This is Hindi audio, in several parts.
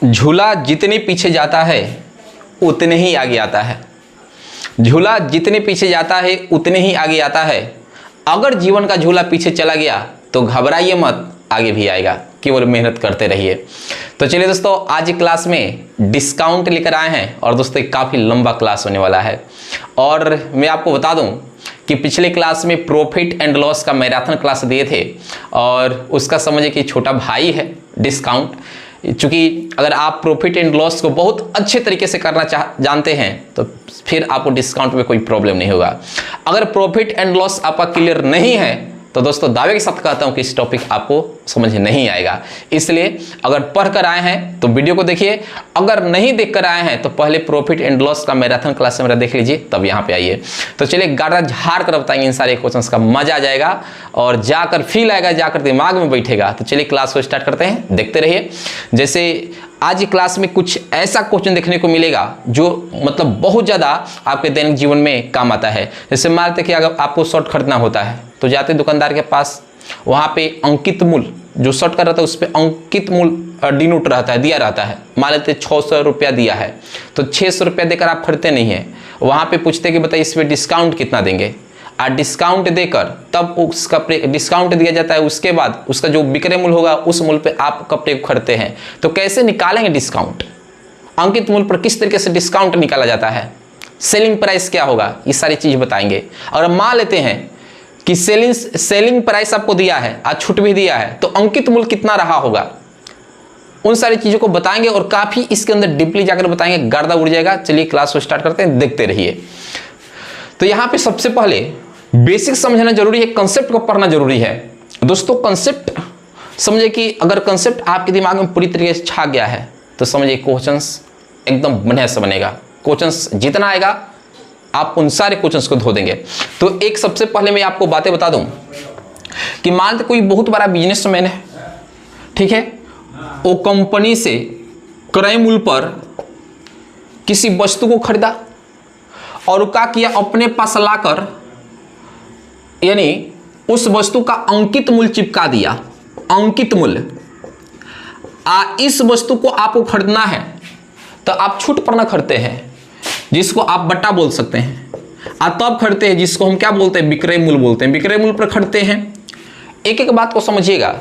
झूला जितने पीछे जाता है उतने ही आगे आता है। झूला जितने पीछे जाता है उतने ही आगे आता है। अगर जीवन का झूला पीछे चला गया तो घबराइए मत, आगे भी आएगा, केवल मेहनत करते रहिए। तो चलिए दोस्तों, आज क्लास में डिस्काउंट लेकर आए हैं और दोस्तों काफ़ी लंबा क्लास होने वाला है। और मैं आपको बता दूं कि पिछले क्लास में प्रॉफिट एंड लॉस का मैराथन क्लास दिए थे और उसका समझिए कि छोटा भाई है डिस्काउंट। चूँकि अगर आप प्रॉफिट एंड लॉस को बहुत अच्छे तरीके से करना जानते हैं तो फिर आपको डिस्काउंट में कोई प्रॉब्लम नहीं होगा। अगर प्रॉफिट एंड लॉस आपका क्लियर नहीं है तो दोस्तों दावे के साथ कहता हूं कि इस टॉपिक आपको समझ नहीं आएगा। इसलिए अगर पढ़ कर आए हैं तो वीडियो को देखिए, अगर नहीं देख कर आए हैं तो पहले प्रॉफिट एंड लॉस का मैराथन क्लास मेरा देख लीजिए, तब यहाँ पे आइए। तो चलिए गाड़ा झाड़ कर बताएंगे इन सारे क्वेश्चंस का, मजा आ जाएगा और जाकर फील आएगा, जाकर दिमाग में बैठेगा। तो चलिए क्लास को स्टार्ट करते हैं, देखते रहिए। जैसे आज की क्लास में कुछ ऐसा क्वेश्चन देखने को मिलेगा जो मतलब बहुत ज़्यादा आपके दैनिक जीवन में काम आता है। जैसे मान लेते कि अगर आपको शर्ट खरीदना होता है तो जाते दुकानदार के पास, वहाँ पे अंकित मूल्य जो शर्ट का रहता है उस पर अंकित मूल्य डिनोट रहता है, दिया रहता है। मान लेते 600 रुपया दिया है तो 600 रुपया देकर आप खरीदते नहीं हैं, वहाँ पे पूछते कि बताइए इस पर डिस्काउंट कितना देंगे। और डिस्काउंट देकर तब उसका डिस्काउंट दिया जाता है, उसके बाद उसका जो विक्रय मूल्य होगा उस मूल्य पे आप कपड़े को खरीदते हैं। तो कैसे निकालेंगे डिस्काउंट, अंकित मूल्य पर किस तरीके से डिस्काउंट निकाला जाता है, सेलिंग प्राइस क्या होगा, ये सारी चीज़ बताएंगे। और मान लेते हैं कि सेलिंग प्राइस आपको दिया है, आज छूट भी दिया है, तो अंकित मूल्य कितना रहा होगा, उन सारी चीज़ों को बताएंगे और काफ़ी इसके अंदर डीपली जाकर बताएंगे, गर्दा उड़ जाएगा। चलिए क्लास को स्टार्ट करते हैं, देखते रहिए। तो यहाँ पे सबसे पहले बेसिक समझना जरूरी है, कंसेप्ट को पढ़ना जरूरी है। दोस्तों कंसेप्ट समझे कि अगर कंसेप्ट आपके दिमाग में पूरी तरीके से छा गया है तो समझिए क्वेश्चंस एकदम बढ़िया से बनेगा। क्वेश्चंस जितना आएगा आप उन सारे क्वेश्चंस को धो देंगे। तो एक सबसे पहले मैं आपको बातें बता दूं कि मान लो कोई बहुत बड़ा बिजनेसमैन है, ठीक है, वो कंपनी से क्रय मूल्य पर किसी वस्तु को खरीदा और क्या किया, अपने पास लाकर यानी उस वस्तु का अंकित मूल्य चिपका दिया। अंकित मूल्य, इस वस्तु को आपको खरीदना है तो आप छूट पर ना खरीदते हैं, जिसको आप बट्टा बोल सकते हैं, तब खरीदते हैं जिसको हम क्या बोलते हैं, विक्रय मूल्य बोलते हैं। विक्रय मूल्य पर खरीदते हैं। एक एक बात को समझिएगा,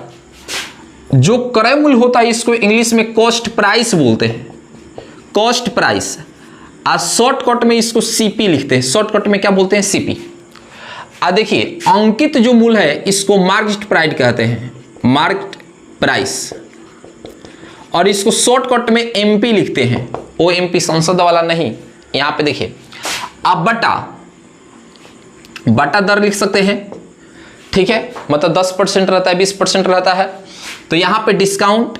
जो क्रय मूल्य होता है इसको इंग्लिश में कॉस्ट प्राइस बोलते हैं, कॉस्ट प्राइस। शॉर्टकट में इसको सीपी लिखते हैं, शॉर्टकट में क्या बोलते हैं, सीपी। देखिए अंकित जो मूल्य है इसको मार्केट प्राइस कहते हैं, मार्केट प्राइस, और इसको शॉर्टकट में एमपी लिखते हैं, वो एमपी संसद वाला नहीं। यहां पे देखिए आप बटा दर लिख सकते हैं, ठीक है, मतलब 10% रहता है, 20% रहता है। तो यहां पे डिस्काउंट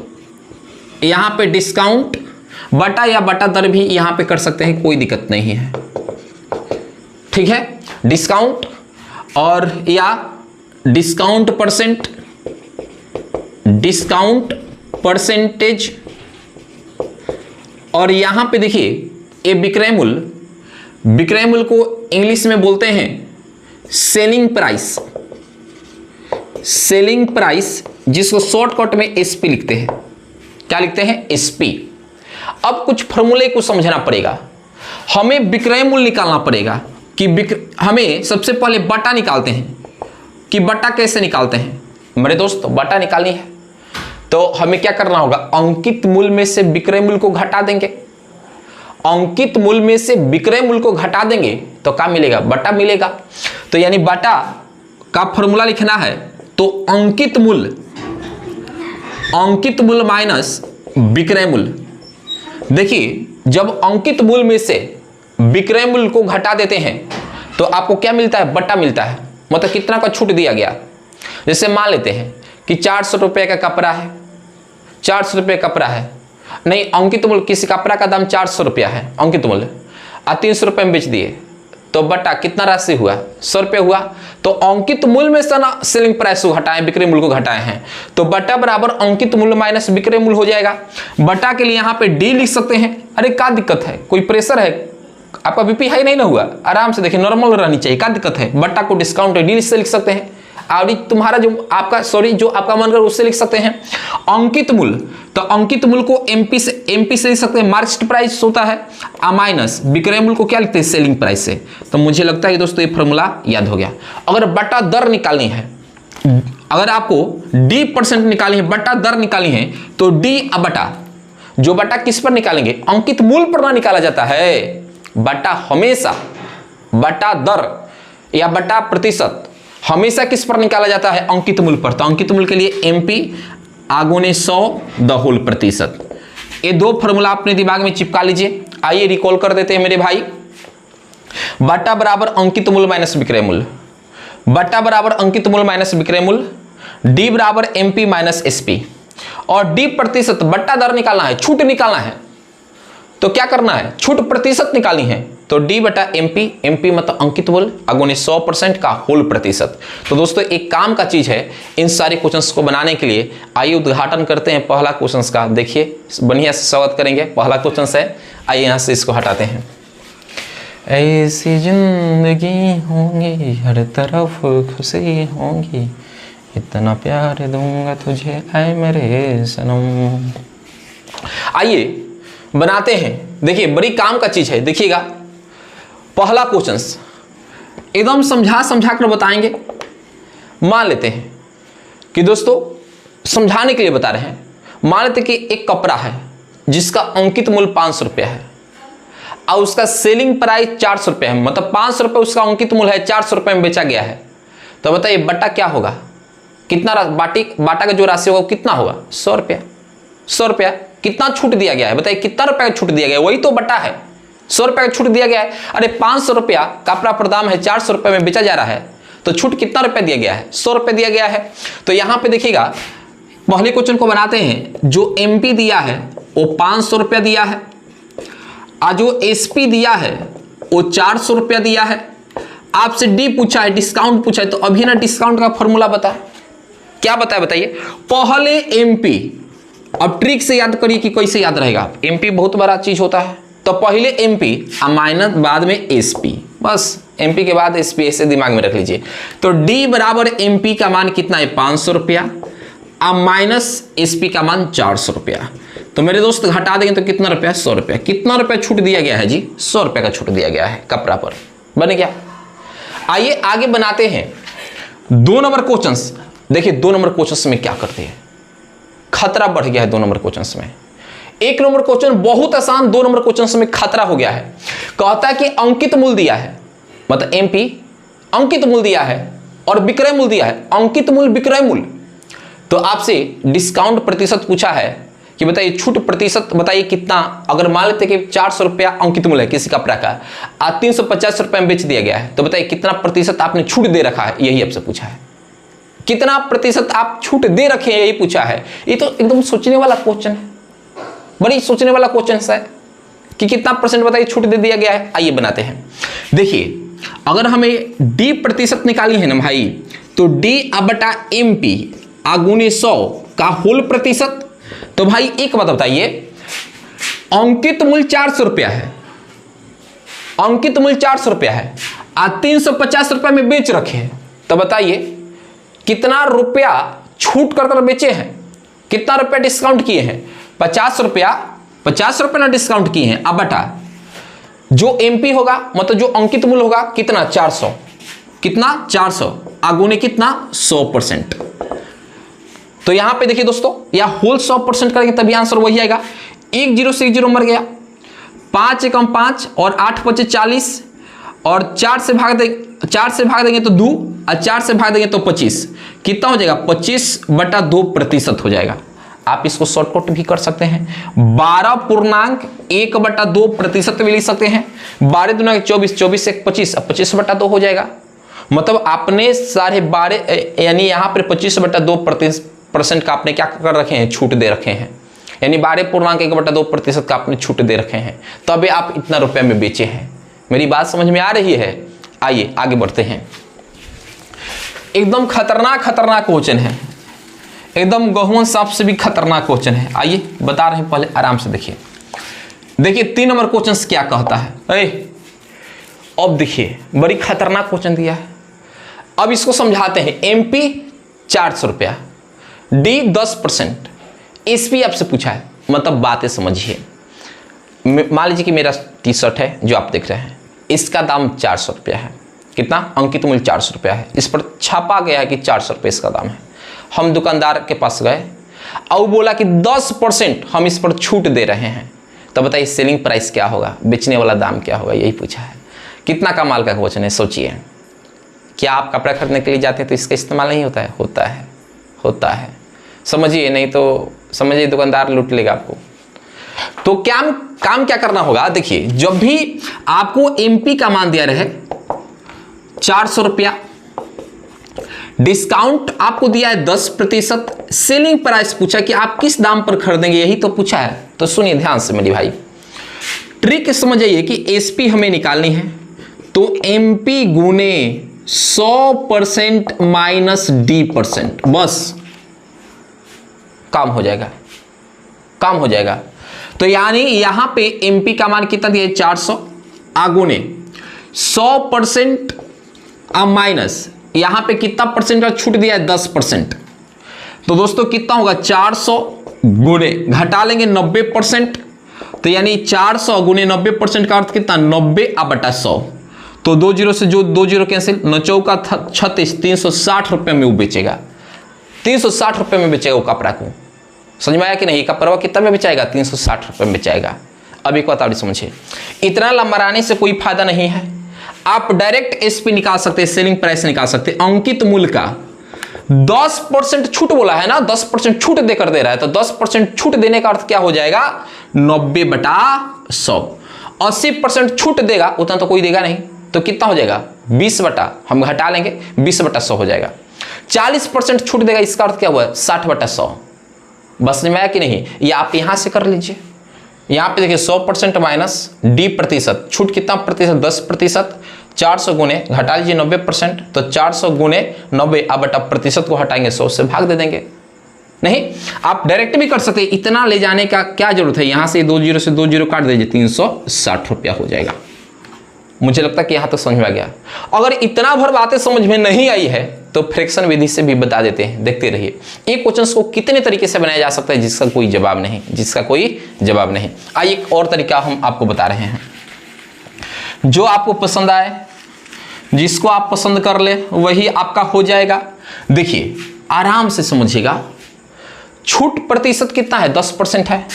बटा या बटा दर भी यहां पे कर सकते हैं, कोई दिक्कत नहीं है, ठीक है। डिस्काउंट और या डिस्काउंट परसेंटेज, और यहां पे देखिए ये विक्रय मूल्य को इंग्लिश में बोलते हैं सेलिंग प्राइस, जिसको शॉर्टकट में एसपी लिखते हैं। क्या लिखते हैं, एसपी। अब कुछ फॉर्मूले को समझना पड़ेगा, हमें विक्रय मूल्य निकालना पड़ेगा कि हमें सबसे पहले बटा निकालते हैं कि बटा कैसे निकालते हैं मेरे दोस्त, बटा निकालनी है तो हमें क्या करना होगा, अंकित मूल्य में से विक्रय मूल्य को घटा देंगे। अंकित मूल्य में से विक्रय मूल्य को घटा देंगे तो क्या मिलेगा, बटा मिलेगा। तो यानी बटा का फॉर्मूला लिखना है तो अंकित मूल्य माइनस विक्रय मूल्य। देखिए जब अंकित मूल्य में से विक्रय मूल्य को घटा देते हैं तो आपको क्या मिलता है, बटा मिलता है। मतलब कितना का छूट दिया गया। जैसे मान लेते हैं कि 400 रुपये का कपड़ा है, 400 रुपये कपड़ा है, नहीं अंकित मूल्य, किसी कपड़ा का दाम 400 रुपया है अंकित मूल्य, 300 रुपये में बेच दिए तो बटा कितना राशि हुआ, 100 रुपये हुआ। तो अंकित मूल्य में से ना सेलिंग प्राइस को घटाएं, विक्रय मूल्य को घटाए हैं, तो बटा बराबर अंकित मूल्य माइनस विक्रय मूल्य हो जाएगा। बटा के लिए यहाँ पे डी लिख सकते हैं। अरे क्या दिक्कत है, कोई प्रेशर है, आपका बीपी हाई नहीं ना हुआ, आराम से देखिए नॉर्मल रहनी चाहिए, क्या दिक्कत है। बट्टा को डिस्काउंट डी से लिख सकते हैं, और तुम्हारा जो आपका जो आपका मन कर उससे लिख सकते हैं अंकित मूल्य। तो अंकित मूल्य को एमपी से लिख सकते हैं, मार्केट प्राइस होता है, माइनस विक्रय मूल्य को क्या लिखते हैं, सेलिंग प्राइस से। तो मुझे लगता है कि दोस्तों ये फॉर्मूला याद हो गया। अगर बटा दर निकालनी है, अगर आपको D% निकालनी है, बटा दर निकालनी है, तो D बटा, जो बटा किस पर निकालेंगे, अंकित मूल्य पर ना निकाला जाता है, बटा हमेशा बटा दर या बटा प्रतिशत हमेशा किस पर निकाला जाता है, अंकित मूल्य पर। तो अंकित मूल्य के लिए MP आगुने 100 द होल प्रतिशत। ये दो फॉर्मूला अपने दिमाग में चिपका लीजिए। आइए रिकॉल कर देते हैं मेरे भाई। बटा बराबर अंकित मूल्य माइनस विक्रय मूल्य, बटा बराबर अंकित मूल्य माइनस विक्रय मूल्य, D बराबर MP माइनस SP, और D प्रतिशत बटा दर निकालना है, छूट निकालना है। तो क्या करना है, छूट प्रतिशत निकालनी है। तो D बटा MP मतलब अंकित मूल्य अगुने 100% का होल प्रतिशत। तो दोस्तों एक काम का चीज है इन सारे क्वेश्चंस को बनाने के लिए। आइए उद्घाटन करते हैं पहला क्वेश्चंस का। देखिए बढ़िया से स्वागत करेंगे। पहला क्वेश्चंस है, आइए यहां से इसको हटाते हैं। ऐसी जिंदगी होंगी हर तरफ खुशी होंगी, इतना प्यार दूंगा तुझे ऐ मेरे सनम। आइए बनाते हैं। देखिए बड़ी काम का चीज है। देखिएगा पहला क्वेश्चंस एकदम समझा कर बताएंगे। मान लेते हैं कि दोस्तों समझाने के लिए बता रहे हैं। मान लेते कि एक कपड़ा है जिसका अंकित मूल्य 500 रुपया है और उसका सेलिंग प्राइस 400 रुपये है, मतलब 500 रुपये उसका अंकित मूल्य है, 400 रुपये में बेचा गया है। तो बताइए बटा क्या होगा, कितना बाटा का जो राशि होगा कितना होगा, 100 रुपया। 100 रुपया कितना छूट दिया गया है, बताइए कितना रुपया छूट दिया गया है, वही तो बटा है, 100 रुपया का छूट दिया गया है। अरे 500 रुपया कपड़ा पर दाम है, 400 रुपये में बेचा जा रहा है, तो छूट कितना रुपया दिया गया है, 100 रुपये दिया गया है। तो यहां पे देखिएगा पहले क्वेश्चन को बनाते हैं। जो MP दिया है वो 500 रुपया दिया है, और जो SP दिया है वो 400 रुपया दिया है। आपसे D पूछा है, डिस्काउंट पूछा है, तो अभी ना डिस्काउंट का फॉर्मूला बता, क्या बताया बताइए। पहले MP, अब ट्रिक से याद करिए कि कैसे याद रहेगा। MP बहुत बड़ा चीज होता है। तो पहले MP माइनस बाद में SP, बस MP के बाद SP ऐसे दिमाग में रख लीजिए। तो D बराबर MP का मान कितना है, 500 रुपया, अब माइनस SP का मान 400 रुपया। तो मेरे दोस्त घटा देंगे तो कितना रुपया, 100 रुपया। कितना रुपया छूट दिया गया है जी, 100 रुपया का छूट दिया गया है कपड़ा पर। बन गया। आइए आगे बनाते हैं 2 नंबर क्वेश्चंस। देखिए 2 नंबर क्वेश्चंस में क्या करते हैं, खतरा बढ़ गया है 2 नंबर क्वेश्चंस में। 1 नंबर क्वेश्चन बहुत आसान, 2 नंबर क्वेश्चंस में खतरा हो गया है। कहता है कि अंकित मूल्य दिया है, मतलब MP अंकित मूल्य दिया है और विक्रय मूल्य दिया है, अंकित मूल्य विक्रय मूल्य। तो आपसे डिस्काउंट प्रतिशत पूछा है कि बताइए छूट प्रतिशत बताइए कितना। अगर मान लेते कि 400 रुपया अंकित मूल्य है किसी कपड़ा का, आज 350 रुपये में बेच दिया गया है, तो बताइए कितना प्रतिशत आपने छूट दे रखा है, यही आपसे पूछा है। कितना प्रतिशत आप छूट दे रखे हैं, यही पूछा है। ये तो एकदम सोचने वाला क्वेश्चन है, बड़ी सोचने वाला क्वेश्चन है कि कितना परसेंट बताइए छूट दे दिया गया है। आइए बनाते हैं। देखिए अगर हमें D प्रतिशत निकाली है ना भाई, तो D बटा MP आगुने 100 का होल प्रतिशत। तो भाई एक बात बताइए, अंकित मूल्य 400 रुपया है, अंकित मूल्य 400 रुपया है, आज 350 रुपये में बेच रखे हैं, तो बताइए कितना रुपया छूट कर बेचे हैं, कितना रुपया डिस्काउंट किए हैं, 50 रुपया ना डिस्काउंट किए हैं। अब बटा जो MP होगा, मतलब जो अंकित मूल्य होगा कितना, 400, कितना 400 आगुने कितना 100%। तो यहां पे देखिए दोस्तों, या होल 100% करेंगे तभी आंसर वही आएगा। 1 0 से 1 0 मर गया, 5 एकम 5 और 8 5 40, और 4 से भाग देंगे तो 2, और 4 से भाग देंगे तो 25। कितना हो जाएगा, 25/2% हो जाएगा। आप इसको शॉर्टकट भी कर सकते हैं, 12.1/2% भी लिख सकते हैं। 12 दूना 24, 24 से 25, अब 25/2 हो जाएगा। मतलब आपने 12.5 यानी यहाँ पर 25/2% का आपने क्या कर रखे हैं, छूट दे रखे हैं, यानी 12.1/2% का आपने छूट दे रखे हैं, तभी आप इतना रुपये में बेचे हैं। मेरी बात समझ में आ रही है। आइए आगे बढ़ते हैं। एकदम खतरनाक क्वेश्चन है, एकदम गहुवन सांप से भी खतरनाक क्वेश्चन है। आइए बता रहे हैं, पहले आराम से देखिए। 3 नंबर क्वेश्चन क्या कहता है। अब देखिए बड़ी खतरनाक क्वेश्चन दिया है। अब इसको समझाते हैं। एमपी 400 रुपया, डी 10%, एसपी आपसे पूछा है, मतलब बातें समझिए। मान लीजिए कि मेरा टी शर्ट है जो आप देख रहे हैं, इसका दाम 400 रुपया है। कितना? अंकित मूल्य 400 रुपया है। इस पर छापा गया है कि 400 रुपये इसका दाम है। हम दुकानदार के पास गए और बोला कि 10% हम इस पर छूट दे रहे हैं। तो बताइए सेलिंग प्राइस क्या होगा, बेचने वाला दाम क्या होगा, यही पूछा है। कितना का माल का क्वेश्चन है, सोचिए। क्या आप कपड़ा खरीदने के लिए जाते हैं तो इसका इस्तेमाल नहीं होता है? होता है, होता है। समझिए, नहीं तो समझिए दुकानदार लूट लेगा आपको। तो काम क्या करना होगा? देखिए, जब भी आपको एमपी का मान दिया रहे 400 रुपया, डिस्काउंट आपको दिया है 10%, सेलिंग प्राइस पूछा कि आप किस दाम पर खरीदेंगे, यही तो पूछा है। तो सुनिए ध्यान से मेरी भाई, ट्रिक समझ आइए कि एसपी हमें निकालनी है, तो एमपी गुने 100% माइनस डी%, बस काम हो जाएगा, काम हो जाएगा। तो यानी यहां पे एमपी का मान कितना दिया है? 400, आगुने 100% माइनस यहां पे कितना परसेंट का छूट दिया है? 10%। तो दोस्तों कितना होगा? 400 गुणे घटा लेंगे 90%, तो यानी 400 गुणे 90% का अर्थ कितना? 90/100। तो 2 जीरो से जो 2 जीरो कैंसिल, 9 चौका 36, 360 रुपये में वो बेचेगा। 360 रुपये में बेचेगा वो कपड़ा को। समझ में आया कि नहीं? कपड़ा कितना में बेचाएगा? 360 रुपये में बेचाएगा। अब एक बात आप समझिए, इतना लंबाने से कोई फायदा नहीं है। आप डायरेक्ट एसपी निकाल सकते हैं, सेलिंग प्राइस निकाल सकते हैं। अंकित मूल्य का 10% छूट बोला है ना, 10% छूट देकर दे रहा है, तो 10% छूट देने का अर्थ क्या हो जाएगा? 90/100। 80% छूट देगा उतना तो कोई देगा नहीं, तो कितना हो जाएगा? 20 बटा, हम घटा लेंगे 20/100 हो जाएगा। 40% छूट देगा, इसका अर्थ क्या हुआ? 60/100। बस में आया कि नहीं? ये आप यहां से कर लीजिए। यहां पे देखिए 100% माइनस डी%, छूट कितना प्रतिशत? 10%। 400 गुने घटा लीजिए 90%, तो 400 गुने 90 अब बटा प्रतिशत को हटाएंगे 100 से भाग दे देंगे। नहीं, आप डायरेक्ट भी कर सकते हैं। इतना ले जाने का क्या जरूरत है? यहां से 2 जीरो से 2 जीरो काट दीजिए, 360 रुपया हो जाएगा। मुझे लगता है कि यहां तक समझ में आ गया। अगर इतना भर बातें समझ में नहीं आई है तो फ्रैक्शन विधि से भी बता देते हैं, देखते रहिए। एक क्वेश्चन को कितने तरीके से बनाया जा सकता है जिसका कोई जवाब नहीं, जिसका कोई जवाब नहीं। आइए एक और तरीका हम आपको बता रहे हैं, जो आपको पसंद आए, जिसको आप पसंद कर ले वही आपका हो जाएगा। देखिए आराम से समझिएगा। छूट प्रतिशत कितना है? 10% है,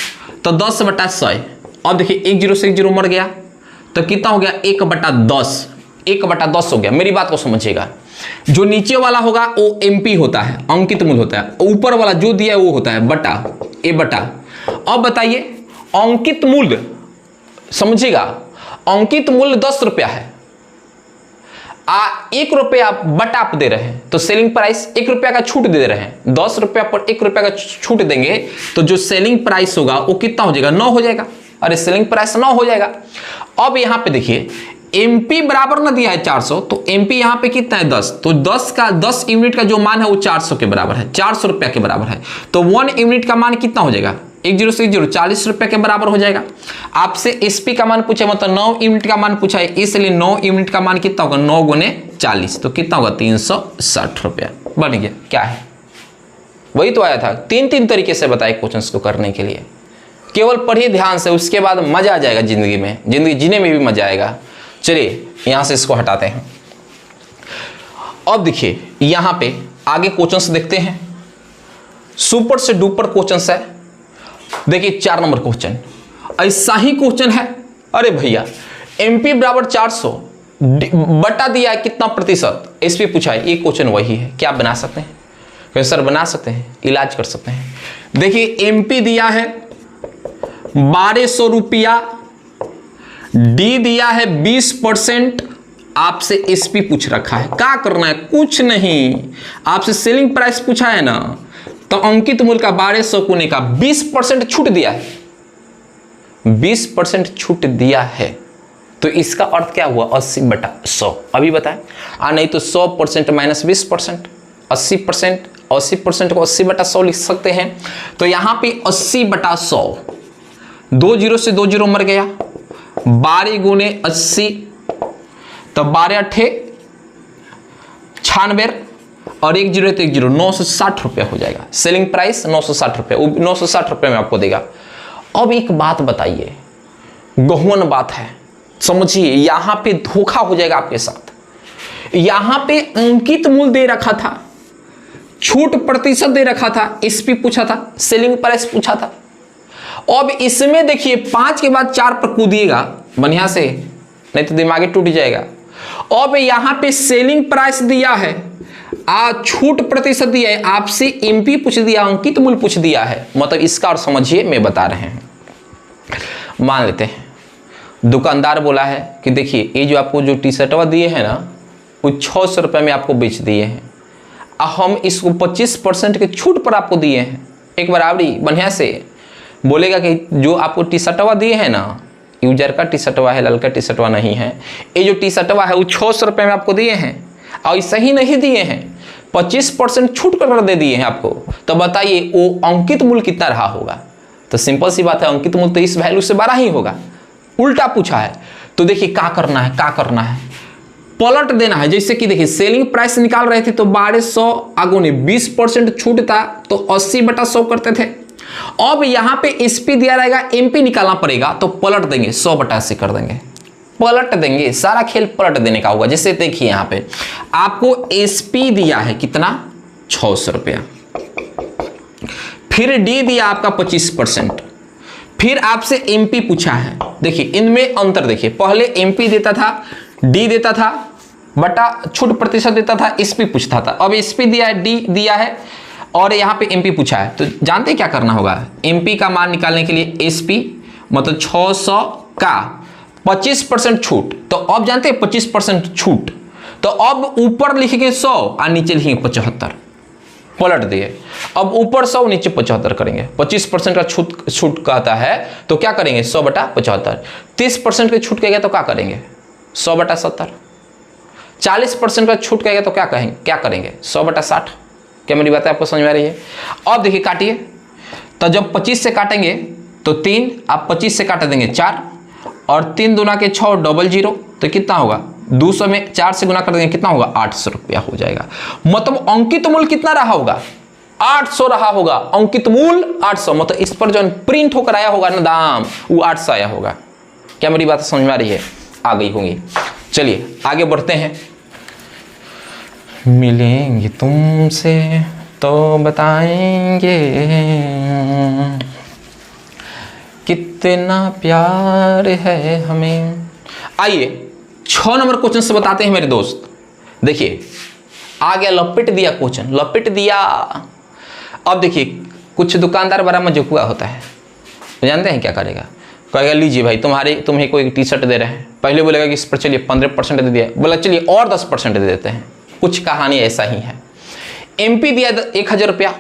तो 10/100। अब देखिए 1 जीरो से 1 जीरो मर गया, तो कितना हो गया? 1/10, 1/10 हो गया। मेरी बात को समझिएगा, जो नीचे वाला होगा वो एमपी होता है, अंकित मूल्य होता है, ऊपर वाला जो दिया है वो होता है बटा ए बटा। अब बताइए अंकित मूल्य, समझिएगा, अंकित मूल्य 10 रुपया है, 1 रुपया बटा आप दे रहे हैं, तो सेलिंग प्राइस 1 रुपया का छूट दे रहे हैं। 10 रुपया पर 1 रुपया का छूट देंगे तो जो सेलिंग प्राइस होगा वो कितना हो जाएगा? 9 हो जाएगा। अरे सेलिंग प्राइस 9 हो जाएगा। अब यहां पे देखिए एमपी बराबर ना दिया है 400, तो एमपी यहां पे कितना है? 10, तो 10 यूनिट का जो मान है वो 400 के बराबर है, 400 रुपया के बराबर है। तो 1 यूनिट का मान कितना हो जाएगा? 1 जीरो से 1 जीरो 40 रुपये के बराबर हो जाएगा। आपसे एसपी का मान पूछा, मतलब 9 यूनिट का मान पूछा है, इसलिए 9 यूनिट का मान कितना होगा? 9 गुने 40, तो कितना होगा? 360 रुपया बन गया। क्या है? वही तो आया था। 3 तरीके से बताए क्वेश्चन को करने के लिए। केवल पढ़िए ध्यान से, उसके बाद मजा आ जाएगा जिंदगी में, जिंदगी जीने में भी मजा आएगा। चलिए यहां से इसको हटाते हैं। अब देखिए यहां पे आगे क्वेश्चंस देखते हैं। सुपर से डुपर क्वेश्चंस है। देखिए 4 नंबर क्वेश्चन, ऐसा ही क्वेश्चन है। अरे भैया एमपी बराबर 400 बटा दिया है कितना प्रतिशत, एसपी पूछा है। ये क्वेश्चन वही है। क्या बना सकते हैं? सर बना सकते हैं, इलाज कर सकते हैं। देखिए एमपी दिया है 1200 रुपया, डी दिया है 20%, आपसे एसपी पूछ रखा है। क्या करना है? कुछ नहीं, आपसे सेलिंग प्राइस पूछा है ना, तो अंकित मूल्य का 1200 गुने का 20% छूट दिया है, 20% छूट दिया है, तो इसका अर्थ क्या हुआ? 80/100। अभी बताएं। नहीं तो 100% माइनस 20%, 80%, 80% को 80/100 लिख सकते हैं। तो यहां पे 80/100, 2 जीरो से 2 जीरो मर गया, 12 गुने 80, तो 12 अठे 96 और 1 जीरो तो 1 जीरो, 960 रुपये हो जाएगा। सेलिंग प्राइस 960 रुपये, 960 रुपये में आपको देगा। अब एक बात बताइए, गहुवन बात है, समझिए, यहां पे धोखा हो जाएगा आपके साथ। यहां पे अंकित मूल्य दे रखा था, छूट प्रतिशत दे रखा था, एसपी पूछा था, सेलिंग प्राइस पूछा था। अब इसमें देखिए 5 के बाद 4 पर कूदिएगा बढ़िया से, नहीं तो दिमाग टूट जाएगा। अब यहां पे सेलिंग प्राइस दिया है, छूट प्रतिशत दिया है, आपसे एमपी पूछ दिया, अंकित मूल्य पूछ दिया है। मतलब इसका और समझिए मैं बता रहे हैं। मान लेते हैं दुकानदार बोला है कि देखिए ये जो आपको जो टी शर्टवा दिए हैं ना, वो 600 रुपये में आपको बेच दिए हैं, हम इसको 25% के छूट पर आपको दिए हैं। एक बराबरी बढ़िया से बोलेगा कि जो आपको टी शर्टवा दिए हैं ना, यूजर का टी शर्टवा है, लड़का टी शर्टवा नहीं है, ये जो टी शर्टवा है वो 600 रुपये में आपको दिए हैं, और सही नहीं दिए हैं, 25% छूट कर दे दिए हैं आपको। तो बताइए वो अंकित मूल्य कितना रहा होगा? तो सिंपल सी बात है, अंकित मूल्य तो इस वैल्यू से बड़ा ही होगा। उल्टा पूछा है तो देखिए क्या करना है, क्या करना है, पलट देना है। जैसे कि देखिए सेलिंग प्राइस निकाल रहे थे तो 1200 आगो ने 20% छूट था तो 80/100 करते थे। अब यहां पे एसपी दिया रहेगा, एमपी निकालना पड़ेगा, तो पलट देंगे, 100/80 कर देंगे, पलट देंगे। सारा खेल पलट देने का होगा। जैसे देखिए यहां पे आपको एसपी दिया है कितना, 600 रुपया, फिर डी दिया आपका 25%, फिर आपसे एमपी पूछा है। देखिए इनमें अंतर देखिए, पहले एमपी देता था, डी देता था, बटा छूट प्रतिशत देता था, एसपी पूछता था। अब एसपी दिया है, डी दिया है, और यहाँ पे एमपी पूछा है। तो जानते क्या करना होगा, एमपी का मान निकालने के लिए एसपी मतलब 600 का 25% छूट, तो अब जानते हैं 25% छूट, तो अब ऊपर लिखेंगे 100 और नीचे लिखेंगे 75, पलट दिए। अब ऊपर 100 नीचे 75 करेंगे। 25% का छूट कहता है तो क्या करेंगे, 100/75। 30% के छूट कहेगा तो क्या करेंगे, 100/70। 40% का छूट कहेगा तो क्या करेंगे, 100/60। क्या मेरी बात है आपको समझ में आ रही है? अब देखिए काटिए, तो जब 25 से काटेंगे तो 3, आप 25 से काट देंगे 4, और 3 दूना के 6, डबल 0, तो कितना होगा, 200 में 4 से गुना कर देंगे, कितना होगा, 800 रुपया हो जाएगा। मतलब अंकित मूल्य कितना रहा होगा, 800 रहा होगा। अंकित मूल्य 800, मतलब इस पर जो प्रिंट होकर आया होगा ना दाम, वो 800 आया होगा। क्या मेरी बात समझ में आ रही है? आ गई होंगी। चलिए आगे बढ़ते हैं। मिलेंगे तुमसे तो बताएंगे कितना प्यार है हमें। आइए 6 नंबर क्वेश्चन से बताते हैं मेरे दोस्त। देखिए आ गया, लपेट दिया क्वेश्चन, लपेट दिया। अब देखिए कुछ दुकानदार बड़ा मजकुआ होता है, तो जानते हैं क्या करेगा, कहेगा लीजिए भाई तुम्हें कोई टी शर्ट दे रहे हैं, पहले बोलेगा कि इस पर चलिए 15% दे दिया, बोला चलिए और 10% दे देते हैं। कुछ कहानी ऐसा ही है। एमपी दिया 1000 रुपया,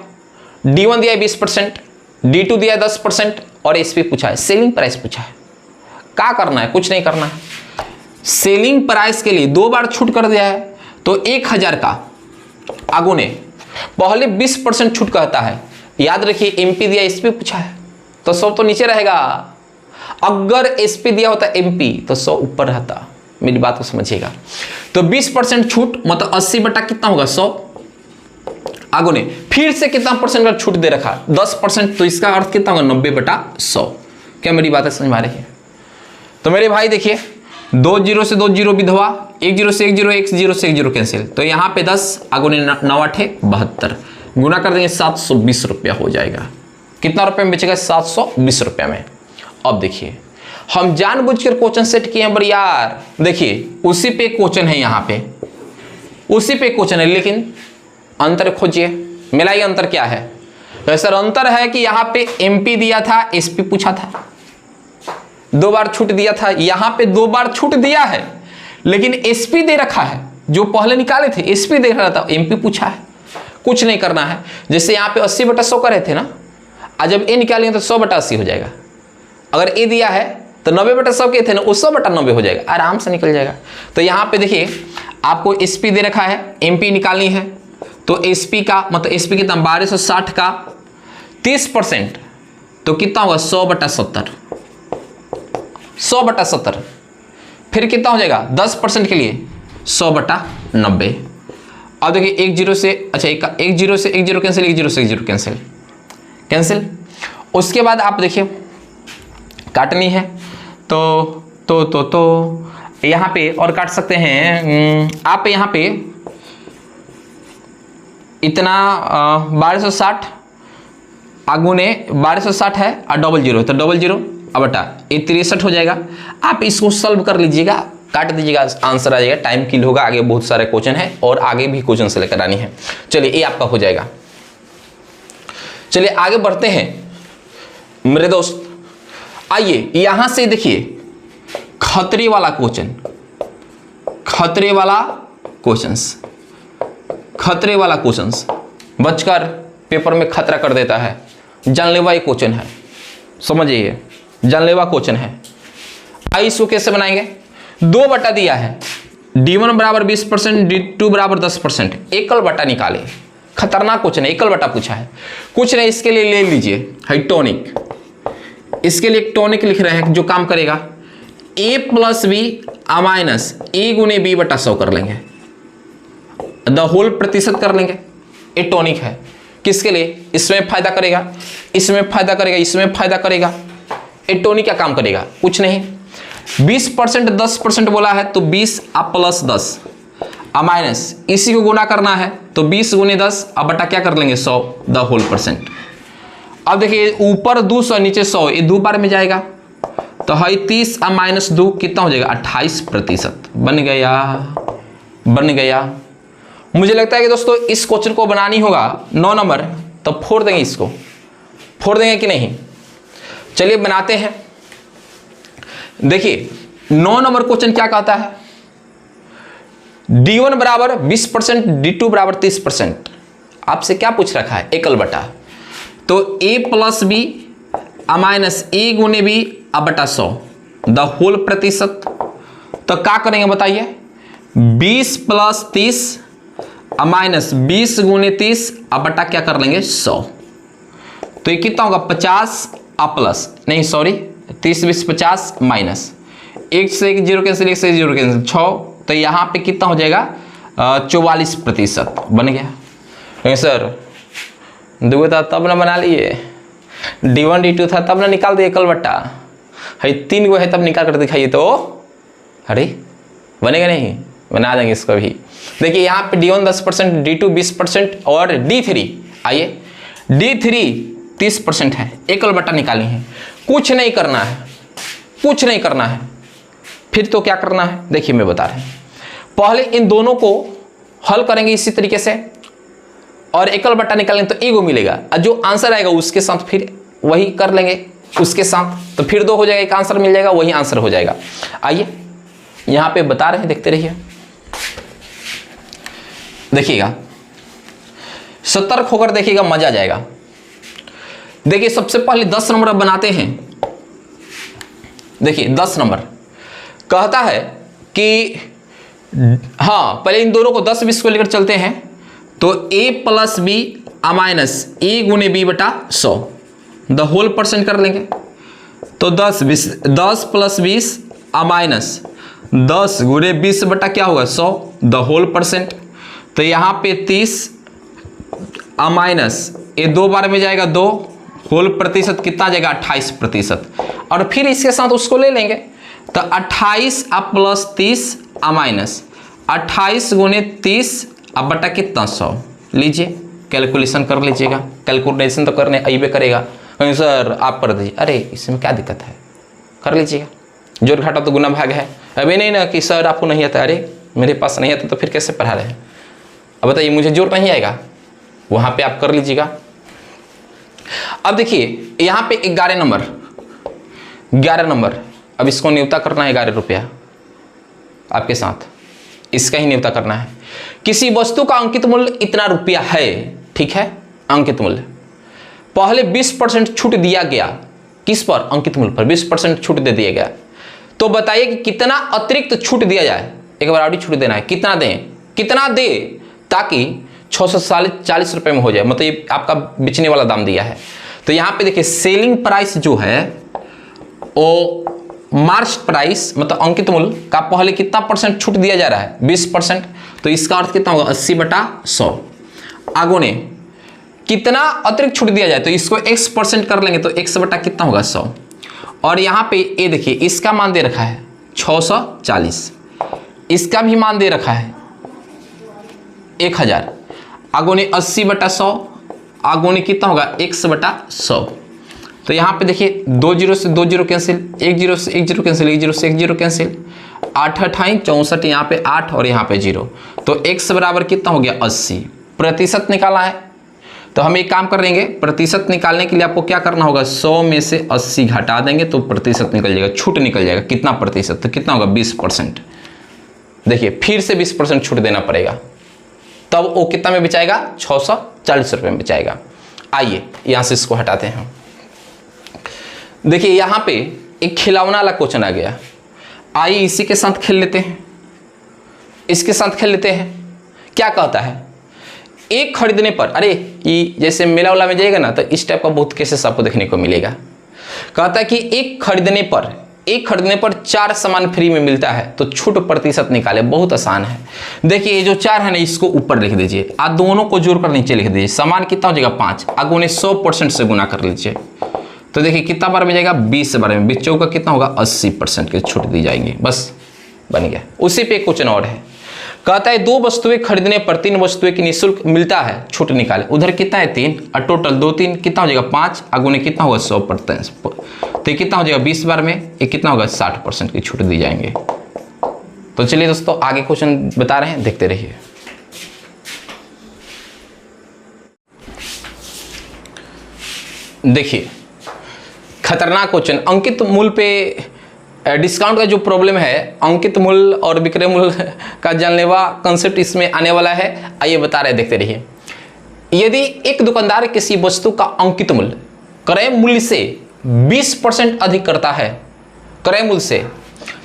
D1 दिया 20%, D2 दिया 10%, और एसपी पूछा है, सेलिंग प्राइस पूछा है। क्या करना है, कुछ नहीं करना है। सेलिंग प्राइस के लिए 2 बार छूट कर दिया है, तो 1000 का आगू ने पहले 20% छूट कहता है। याद रखिए एमपी दिया, एसपी पूछा है, तो 100 तो नीचे रहेगा। अगर एसपी दिया होता एमपी तो 100 ऊपर रहता। मेरी बात को समझिएगा। तो 20% छूट मतलब 80 बटा कितना होगा, 100। आगो ने फिर से कितना परसेंट का छूट दे रखा, 10%, तो इसका अर्थ कितना होगा, 90/100। क्या मेरी बात समझ में आ रही है? तो मेरे भाई देखिए 2 0 से 2 0 विधवा, 1 0 से 1 0, 1 0 से 1 0 कैंसिल, तो यहाँ पे 10, आगो ने 9 8 72, गुना कर देंगे 720 रुपया हो जाएगा। कितना रुपये में बेचेगा, 720 रुपया में। अब देखिए हम जानबूझकर क्वेश्चन सेट किए हैं, पर यार देखिए उसी पे क्वेश्चन है, यहाँ पे उसी पे क्वेश्चन है, लेकिन अंतर खोजिए, मिलाइए अंतर क्या है। तो सर अंतर है कि यहाँ पे एमपी दिया था, एसपी पूछा था, 2 बार छूट दिया था, यहाँ पे 2 बार छूट दिया है, लेकिन एसपी दे रखा है। जो पहले निकाले थे एसपी दे रहा था, एमपी पूछा है। कुछ नहीं करना है, जैसे यहाँ पे 80/100 कर रहे थे ना, आज जब ए निकालेंगे तो 100/80 हो जाएगा। अगर ए दिया है तो 90/100 के थे ना, वो 100/90 हो जाएगा, आराम से निकल जाएगा। तो यहाँ पे देखिए आपको एसपी दे रखा है, एमपी निकालनी है, तो एसपी का मतलब एसपी कितना, 1260 का 30%, तो कितना होगा, 100/70, 100/70। फिर कितना हो जाएगा 10% के लिए, 100/90। अब देखिए एक जीरो से, अच्छा एक जीरो से एक जीरो कैंसिल, एक जीरो से एक जीरो कैंसिल कैंसिल। उसके बाद आप देखिए काटनी है तो यहाँ पे और काट सकते हैं आप। यहाँ पे इतना 1260 आगुने 1260 है और डबल जीरो है तो डबल जीरो अब बटा ये 63 हो जाएगा। आप इसको सॉल्व कर लीजिएगा, काट दीजिएगा, आंसर आ जाएगा। टाइम किल होगा, आगे बहुत सारे क्वेश्चन है और आगे भी क्वेश्चन से लेकर आनी है। चलिए ये आपका हो जाएगा। चलिए आगे बढ़ते हैं मेरे दोस्त। आइए यहां से देखिए खतरे वाला क्वेश्चन, खतरे वाला क्वेश्चंस बचकर पेपर में खतरा कर देता है। जानलेवा क्वेश्चन है, समझिए जानलेवा क्वेश्चन है। आइए इसको कैसे बनाएंगे। 2 बटा दिया है, d1 बराबर 20%, d2 बराबर 10%। एकल बटा निकाले, खतरनाक क्वेश्चन है, एकल बटा पूछा है। कुछ नहीं, इसके लिए ले लीजिए है टॉनिक। इसके लिए एक टॉनिक लिख रहे हैं जो काम करेगा। a प्लस बी माइनस ए गुने बी बटा 100 कर लेंगे, द होल प्रतिशत कर लेंगे। ये टॉनिक है किसके लिए, इसमें फायदा करेगा, इसमें फायदा करेगा, इसमें फायदा करेगा। ये टॉनिक क्या काम करेगा, कुछ नहीं। 20% 10% बोला है तो 20 अब प्लस 10 माइनस इसी को गुना करना है तो 20 गुने 10 अब बटा क्या कर लेंगे 100 द होल परसेंट। अब देखिए ऊपर 200 नीचे 100, ये 2 बार में जाएगा तो है 30 अब माइनस 2 कितना हो जाएगा 28%। बन गया। मुझे लगता है कि दोस्तों इस क्वेश्चन को बनानी होगा 9 नंबर, तो फोड़ देंगे, इसको फोड़ देंगे कि नहीं। चलिए बनाते हैं। देखिए 9 नंबर क्वेश्चन क्या कहता है, d1 बराबर 20%, d2 बराबर 30%। आपसे क्या पूछ रखा है, एकल बटा, तो a प्लस बी माइनस ए गुने बी अब बटा 100 द होल प्रतिशत। तो क्या करेंगे बताइए, 20 प्लस 30 माइनस 20 गुने 30 अब बटा क्या कर लेंगे 100। तो ये कितना होगा 50 प्लस नहीं सॉरी 30 20 50 माइनस 1 से 1 जीरो कैंसिल, 1 से 1 जीरो कैंसिल 6। तो यहाँ पे कितना हो जाएगा 44% बन गया। सर दो था तब ना बना लिए, d1 d2 था तब ना निकाल दिए एकल बट्टा, है 3 गो है तब निकाल कर दिखाइए तो अरे बनेगा नहीं, बना देंगे इसको भी। देखिए यहाँ पे d1 10%, d2 20% और d3 आइए d3 30% है। एकल बट्टा निकाली है, कुछ नहीं करना है। फिर तो क्या करना है देखिए मैं बता रहा हूं। पहले इन दोनों को हल करेंगे इसी तरीके से और एकल बट्टा निकालेंगे तो ईगो मिलेगा और जो आंसर आएगा उसके साथ फिर वही कर लेंगे उसके साथ, तो फिर 2 हो जाएगा, एक आंसर मिल जाएगा, वही आंसर हो जाएगा। आइए यहां पे बता रहे हैं, देखते रहिए, देखिएगा सतर्क होकर देखिएगा, मजा आ जाएगा। देखिए सबसे पहले 10 नंबर बनाते हैं। देखिए 10 नंबर कहता है कि हाँ पहले इन दोनों को 10 20 को लेकर चलते हैं तो a प्लस बी माइनस ए गुने बी बटा 100 द होल परसेंट कर लेंगे। तो 10 प्लस 20 माइनस 10 गुने 20 बटा क्या होगा 100 द होल परसेंट। तो यहाँ पे 30 माइनस ये 2 बार में जाएगा 2 होल प्रतिशत कितना जाएगा 28%। और फिर इसके साथ उसको ले लेंगे तो 28 प्लस 30 माइनस 28 गुने 30 अब बटा कितना 100। लीजिए कैलकुलेशन कर लीजिएगा, कैलकुलेशन तो करने अइबे करेगा। सर आप कर दीजिए, अरे इसमें क्या दिक्कत है, कर लीजिएगा, जोड़ घाटा तो गुना भाग है। अभी नहीं ना कि सर आपको नहीं आता, अरे मेरे पास नहीं आता तो फिर कैसे पढ़ा रहे हैं। अब बताइए मुझे जोड़ नहीं आएगा, वहाँ पे आप कर लीजिएगा। अब देखिए यहाँ पे 11 नंबर, अब इसको न्यूनता करना है 11 रुपया आपके साथ, इसका ही न्यूनता करना है। किसी वस्तु का अंकित मूल्य इतना रुपया है, ठीक है, अंकित मूल्य। पहले 20% छूट दिया गया, किस पर, अंकित मूल्य पर 20% छूट दे दिया गया। तो बताइए कि कितना अतिरिक्त छूट दिया जाए, एक बार और छूट देना है, कितना दे ताकि 640 रुपये में हो जाए, मतलब ये आपका बेचने वाला दाम दिया है। तो यहाँ पे देखिए सेलिंग प्राइस जो है वो मार्च प्राइस मतलब अंकित मूल्य का पहले कितना परसेंट छूट दिया जा रहा है, 20%, तो इसका अर्थ कितना होगा 80/100। आगो ने कितना अतिरिक्त छूट दिया जाए तो इसको x% कर लेंगे तो x बटा कितना होगा 100। और यहाँ पे ये देखिए इसका मान दे रखा है 640, इसका भी मान दे रखा है 1000। आगो ने 80/100, आगो ने कितना होगा x/100। तो यहाँ पे देखिए 2 0 से 2 0 कैंसिल, 1 0 से 1 0 कैंसिल, 1 0 से 1 0 कैंसिल, 8 28 64, यहाँ पे 8 और यहाँ पे 0, तो x बराबर कितना हो गया 80। प्रतिशत निकाला है तो हम एक काम कर लेंगे, प्रतिशत निकालने के लिए आपको क्या करना होगा, 100 में से 80 घटा देंगे तो प्रतिशत निकल जाएगा, छूट निकल जाएगा। कितना प्रतिशत, तो कितना होगा 20%। देखिए फिर से 20% छूट देना पड़ेगा, तब वो कितना में बेचाएगा, 640 रुपये में बेचाएगा। आइए यहाँ से इसको हटाते हैं। देखिए यहाँ पे एक खिलौना वाला क्वेश्चन आ गया, आइए इसी के साथ खेल लेते हैं, इसके साथ खेल लेते हैं। क्या कहता है, एक खरीदने पर, अरे ये जैसे मेला वाला में जाएगा ना तो इस टाइप का बहुत केसेस आपको देखने को मिलेगा। कहता है कि एक खरीदने पर 4 सामान फ्री में मिलता है तो छूट प्रतिशत निकाले। बहुत आसान है। देखिए ये जो 4 है ना इसको ऊपर लिख दीजिए, आप दोनों को जोड़कर नीचे लिख दीजिए। सामान कितना हो जाएगा 5, आगे उन्हें 100% से गुना कर लीजिए तो देखिए कितना बार में जाएगा 20 बार में, बिच्चों का कितना होगा 80% की छूट दी जाएंगी। बस बन गया। उसी पे एक क्वेश्चन और है, कहता है 2 वस्तुएं खरीदने पर 3 वस्तुएं की निःशुल्क मिलता है, छूट निकाले। उधर कितना है 3 और टोटल 2 3 कितना हो जाएगा 5, आगुने कितना होगा 100%, तो ये कितना हो जाएगा 20 बार में, ये कितना होगा 60% की छूट दी जाएंगे। तो चलिए दोस्तों आगे क्वेश्चन बता रहे हैं, देखते रहिए। देखिए खतरनाक क्वेश्चन, अंकित मूल्य पे डिस्काउंट का जो प्रॉब्लम है, अंकित मूल्य और विक्रय मूल्य का जानलेवा कंसेप्ट इसमें आने वाला है। आइए बता रहे, देखते रहिए। यदि एक दुकानदार किसी वस्तु का अंकित मूल्य क्रय मूल्य से 20% अधिक करता है, क्रय मूल्य से,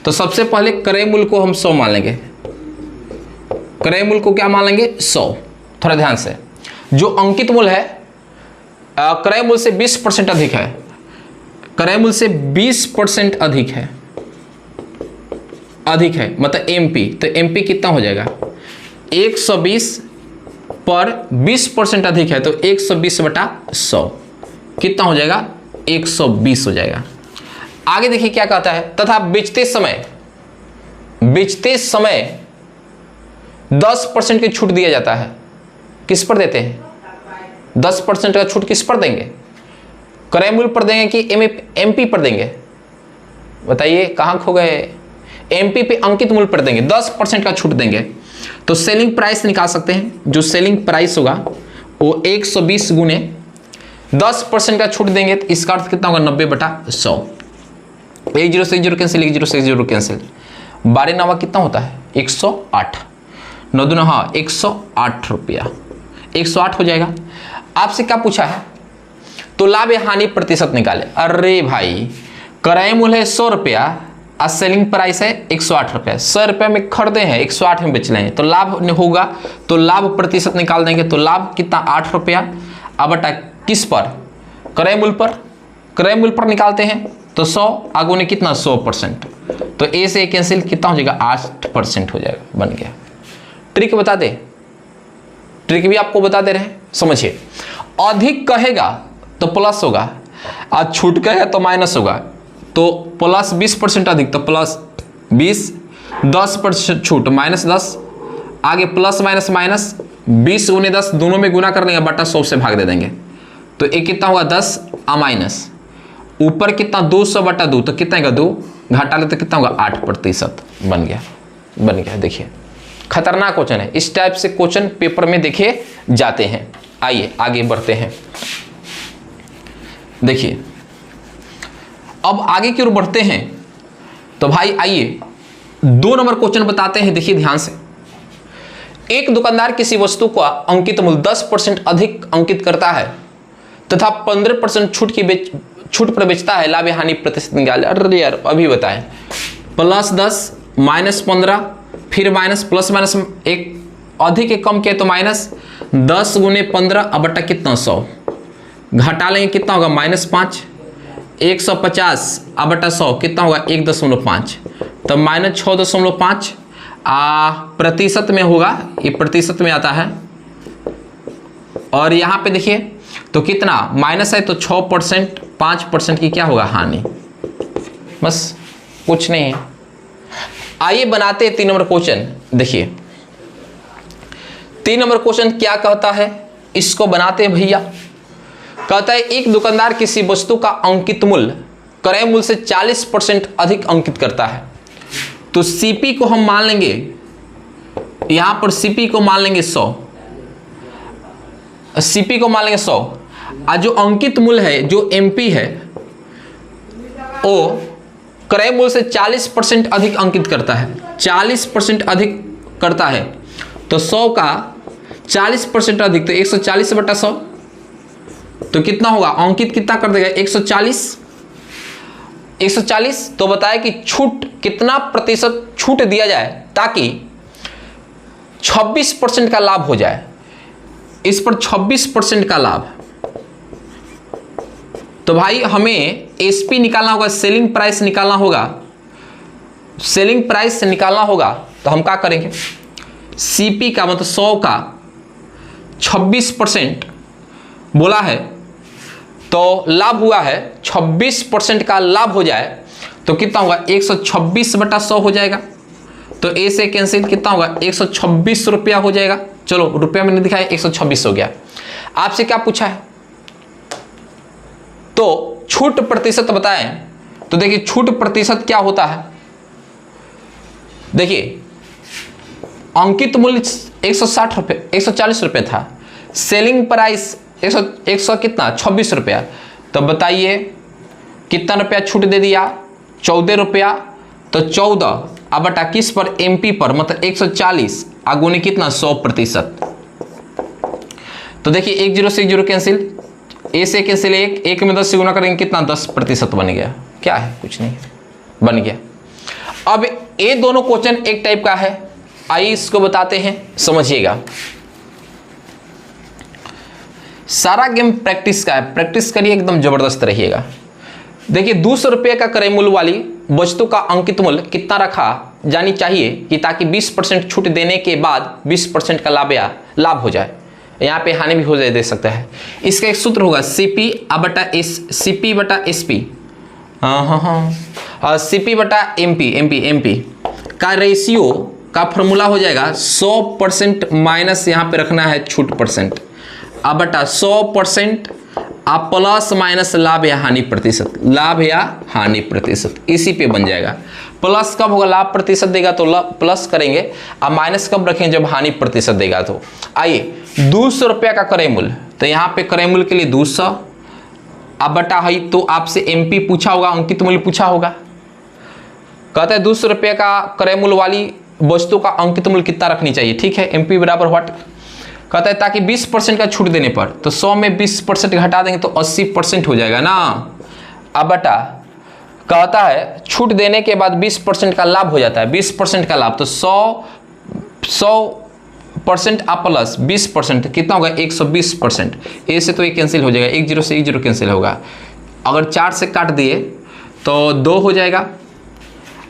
तो सबसे पहले क्रय मूल्य को हम 100 मान लेंगे। क्रय मूल्य को क्या मान लेंगे 100। थोड़ा ध्यान से, जो अंकित मूल्य है क्रय मूल्य से 20% अधिक है, क्रय मूल्य से 20% अधिक है, मतलब एमपी, तो एमपी कितना हो जाएगा 120 पर 20% अधिक है तो 120/100 कितना हो जाएगा 120 हो जाएगा। आगे देखिए क्या कहता है, तथा बेचते समय 10% की छूट दिया जाता है। किस पर देते हैं 10% का छूट, किस पर देंगे, क्रय मूल्य पर देंगे कि एमपी पर देंगे, बताइए कहाँ खो गए। एमपी पे अंकित मूल्य पर देंगे, 10% का छूट देंगे तो सेलिंग प्राइस निकाल सकते हैं। जो सेलिंग प्राइस होगा वो 120 गुने 10% का छूट देंगे तो इसका अर्थ कितना होगा 90/100। 1 0 से 1 0 कैंसिल, 1 0 से 1 0 कैंसिल, 12 9 कितना होता है 108, 9 दूना हाँ 108 रुपया, 108 हो जाएगा। आपसे क्या पूछा है, तो लाभ या हानि प्रतिशत निकाले। अरे भाई क्रय मूल्य है 100 रुपया और सेलिंग प्राइस है 108 रुपया, 100 रुपये में खरीदे हैं 108 में बेच लेंगे तो लाभ होगा, तो लाभ प्रतिशत निकाल देंगे तो लाभ कितना 8 रुपया। अब बटा किस पर, क्रय मूल्य पर, क्रय मूल्य पर निकालते हैं तो 100 आगू ने कितना 100%, तो ए से कैंसिल कितना हो जाएगा 8% हो जाएगा। बन गया। ट्रिक बता दे, ट्रिक भी आपको बता दे रहे हैं, समझिए। अधिक कहेगा तो प्लस होगा और छूट कहेगा तो माइनस होगा, तो प्लस 20% अधिक तो प्लस 20, 10% छूट -10, आगे प्लस माइनस माइनस 20 गुने 10 दोनों में गुना कर लेंगे, बटा 100 से भाग दे देंगे तो एक कितना होगा 10 और माइनस ऊपर कितना 200/2 तो कितना होगा 2, घटा ले तो कितना होगा 8%। बन गया, बन गया। देखिए खतरनाक क्वेश्चन है, इस टाइप से क्वेश्चन पेपर में देखे जाते हैं। आइए आगे बढ़ते हैं। देखिए अब आगे की ओर बढ़ते हैं तो भाई आइए 2 नंबर क्वेश्चन बताते हैं। देखिए ध्यान से, एक दुकानदार किसी वस्तु का अंकित मूल्य 10% अधिक अंकित करता है तथा 15% छूट पर बेचता है, लाभ हानि प्रतिशत निकाले। अरे यार अभी बताएं, +10 -15 फिर माइनस प्लस माइनस एक अधिक एक कम किया तो माइनस 10 गुने 15 अब बटा कितना 100, घटा लेंगे कितना होगा -5, 150 बटा 100 कितना होगा 1.5, तो -6.5 प्रतिशत में होगा, ये प्रतिशत में आता है। और यहाँ पे देखिए तो कितना माइनस है, तो 6%, 5% की क्या होगा हानि, बस कुछ नहीं है। आइए बनाते हैं 3 नंबर क्वेश्चन। देखिए 3 नंबर क्वेश्चन क्या कहता है, इसको बनाते हैं भैया। कहता है एक दुकानदार किसी वस्तु का अंकित मूल्य क्रय मूल्य से 40% अधिक अंकित करता है, तो सीपी को हम मान लेंगे, यहां पर सीपी को मान लेंगे 100, सीपी को मान लेंगे 100, और जो अंकित मूल्य है जो एमपी है वो क्रय मूल्य से 40% अधिक अंकित करता है, 40% अधिक करता है, तो 100 का 40% अधिक, तो 140 बटा 100, तो कितना होगा अंकित कितना कर देगा 140। तो बताया कि छूट कितना प्रतिशत छूट दिया जाए ताकि 26% का लाभ हो जाए, इस पर 26% का लाभ। तो भाई हमें एसपी निकालना होगा, सेलिंग प्राइस निकालना होगा, सेलिंग प्राइस निकालना होगा। तो हम क्या करेंगे, सीपी का मतलब 100 का 26% बोला है, तो लाभ हुआ है 26% का लाभ हो जाए तो कितना होगा 126 बटा 100 हो जाएगा। तो ए से कैंसिल कितना होगा 126 रुपया हो जाएगा। चलो रुपया मैंने दिखाया 126 हो गया। आपसे क्या पूछा है, तो छूट प्रतिशत बताएं। तो देखिए छूट प्रतिशत क्या होता है, देखिए अंकित मूल्य 160 रुपये 140 रुपये था, सेलिंग प्राइस 100 कितना 26 रुपया, तो बताइए कितना रुपया छूट दे दिया 14 रुपया। तो 14 बटा किस पर एमपी पर, मतलब 140 आगुने कितना 100%। तो देखिए 1 0 से 1 0 कैंसिल, ए से कैंसिल, एक में 10 से गुना करेंगे कितना 10% बन गया, क्या है कुछ नहीं बन गया। अब ये दोनों क्वेश्चन एक टाइप का है, आइए इसको बताते हैं, समझिएगा। सारा गेम प्रैक्टिस का है, प्रैक्टिस करिए एकदम जबरदस्त रहिएगा। देखिए 200 रुपये का क्रय मूल्य वाली वस्तु का अंकित मूल्य कितना रखा जानी चाहिए कि ताकि 20% छूट देने के बाद 20% का लाभ हो जाए, यहाँ पे हानि भी हो जाए दे सकता है। इसका एक सूत्र होगा सीपी बटा एस पी, सीपी बटा एमपी का रेशियो का फॉर्मूला हो जाएगा 100% माइनस यहाँ पे रखना है छूट परसेंट, बटा 100% आप प्लस माइनस लाभ या हानि प्रतिशत, लाभ या हानि प्रतिशत, इसी पे बन जाएगा। प्लस कब होगा, लाभ प्रतिशत देगा तो प्लस करेंगे, अब माइनस कब रखेंगे जब हानि प्रतिशत देगा। तो आइए 200 रुपया का क्रय मूल्य, तो यहाँ पे क्रय मूल्य के लिए 200 अब बटा है, तो आपसे एमपी पूछा होगा, अंकित मूल्य पूछा होगा। कहते हैं 200 रुपये का क्रय मूल्य वाली वस्तु का अंकित मूल्य कितना रखनी चाहिए, ठीक है, एमपी बराबर व्हाट। कहता है ताकि 20% का छूट देने पर, तो 100 में 20% घटा देंगे तो 80% हो जाएगा ना। अब बटा कहता है छूट देने के बाद 20% का लाभ हो जाता है, 20% का लाभ, तो 100% आप प्लस 20% कितना होगा 120%। ए से तो ये कैंसिल हो जाएगा, 1 0 से 1 0 कैंसिल होगा। अगर 4 से काट दिए तो 2 हो जाएगा,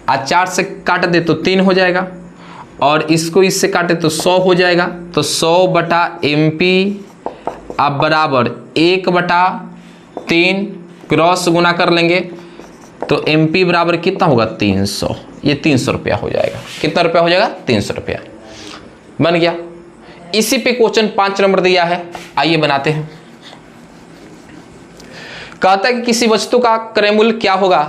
और 4 से काट दे तो 3 हो जाएगा, और इसको इससे काटे तो 100 हो जाएगा। तो 100 बटा एमपी अब बराबर 1/3 क्रॉस गुना कर लेंगे तो एमपी बराबर कितना होगा 300, ये 300 रुपया हो जाएगा। कितना रुपया हो जाएगा 300 रुपया बन गया। इसी पे क्वेश्चन 5 नंबर दिया है, आइए बनाते हैं। कहता है कि किसी वस्तु का क्रय मूल्य क्या होगा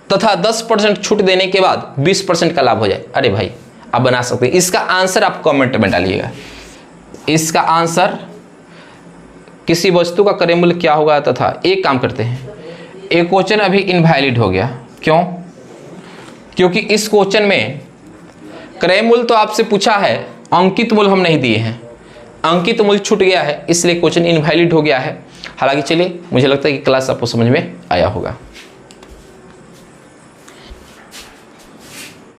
तथा 10% छूट देने के बाद 20% का लाभ हो जाए। अरे भाई आप बना सकते हैं, इसका आंसर आप कमेंट में डालिएगा। इसका आंसर किसी वस्तु का क्रय मूल्य क्या होगा तथा, एक काम करते हैं, एक क्वेश्चन अभी इनवैलिड हो गया। क्यों? क्योंकि इस क्वेश्चन में क्रय मूल्य तो आपसे पूछा है, अंकित मूल्य हम नहीं दिए हैं, अंकित मूल्य छूट गया है, इसलिए क्वेश्चन इनवैलिड हो गया है। हालांकि चलिए मुझे लगता है कि क्लास आपको समझ में आया होगा।